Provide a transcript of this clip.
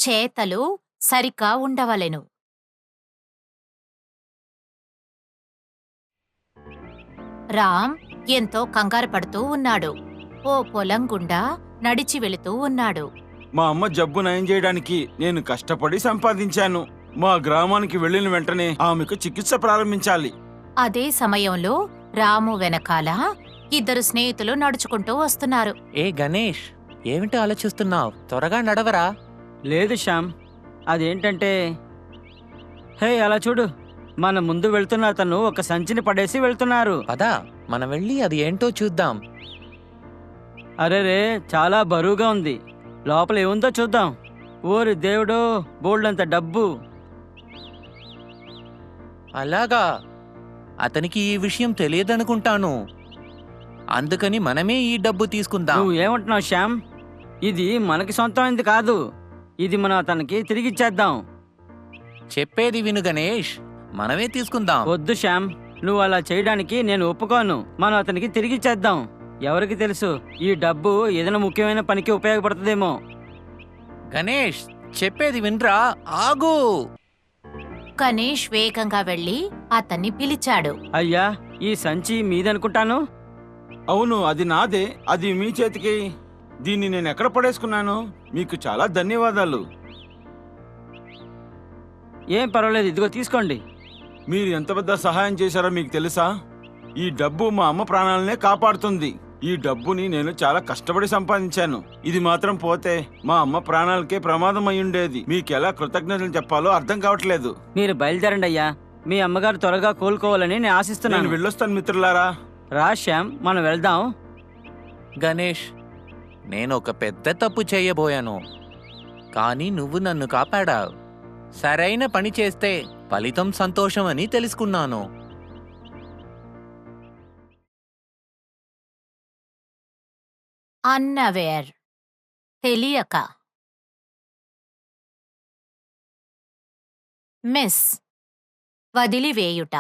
చేతలు సరిగ్గా ఉండవలెను. రామ్ ఎంతో కంగారు పడుతూ ఉన్నాడు. ఓ పొలం గుండా నడిచి వెళుతూ ఉన్నాడు. మా అమ్మ జబ్బు నయం చేయడానికి నేను కష్టపడి సంపాదించాను. మా గ్రామానికి వెళ్ళిన వెంటనే ఆమెకు చికిత్స ప్రారంభించాలి. అదే సమయంలో రాము వెనకాల ఇద్దరు స్నేహితులు నడుచుకుంటూ వస్తున్నారు. ఏ గణేష్, ఏమిటి ఆలోచిస్తున్నావు? త్వరగా నడవరా. లేదు శ్యామ్, అదేంటంటే హే అలా చూడు, మన ముందు వెళ్తున్న అతను ఒక సంచిని పడేసి వెళ్తున్నారు. పదా, మనం వెళ్ళి అది ఏంటో చూద్దాం. అరేరే, చాలా బరువుగా ఉంది. లోపల ఏముందో చూద్దాం. ఓరి దేవుడో, బోల్డంత డబ్బు. అలాగా, అతనికి ఈ విషయం తెలియదనుకుంటాను. అందుకని మనమే ఈ డబ్బు తీసుకుందాం. నువ్వు ఏమంటున్నావు శ్యామ్? ఇది మనకి సొంతమైంది కాదు. ఇది మనం అతనికి తిరిగిచ్చేద్దాం. చెప్పేది విను గణేష్, మనమే తీసుకుందాం. వద్దు శ్యామ్, నువ్వు అలా చేయడానికి నేను ఒప్పుకోను. మనం అతనికి తిరిగిచ్చేద్దాం. ఎవరికి తెలుసు, ఈ డబ్బు ఏదైనా ముఖ్యమైన పనికి ఉపయోగపడుతుందేమో. గణేష్, చెప్పేది వినరా, ఆగు. గణేష్ వేగంగా వెళ్లి అతన్ని పిలిచాడు. అయ్యా, ఈ సంచి మీదనుకుంటాను. అవును, అది నాదే. అది మీ చేతికి. దీన్ని నేను ఎక్కడ పడేసుకున్నాను? మీకు చాలా ధన్యవాదాలు. ఏం పర్వాలేదు, ఇదిగో తీసుకోండి. మీరు ఎంత పెద్ద సహాయం చేశారో మీకు తెలుసా? ఈ డబ్బు మా అమ్మ ప్రాణాలనే కాపాడుతుంది. ఈ డబ్బుని నేను చాలా కష్టపడి సంపాదించాను. ఇది మాత్రం పోతే మా అమ్మ ప్రాణాలకే ప్రమాదం అయి ఉండేది. మీకెలా కృతజ్ఞతలు చెప్పాలో అర్థం కావట్లేదు. మీరు బయలుదేరండి అయ్యా. మీ అమ్మగారు త్వరగా కోలుకోవాలని నేను ఆశిస్తున్నాను. నేను వెళ్ళొస్తాను మిత్రులారా. రా శ్యామ్, మనం వెళ్దాం. గణేష్, నేను ఒక పెద్ద తప్పు చేయబోయాను, కానీ నువ్వు నన్ను కాపాడావు. సరైన పని చేస్తే ఫలితం సంతోషం అని తెలుసుకున్నాను. అన్నవేర్ తెలియక. మిస్ వదిలివేయుట.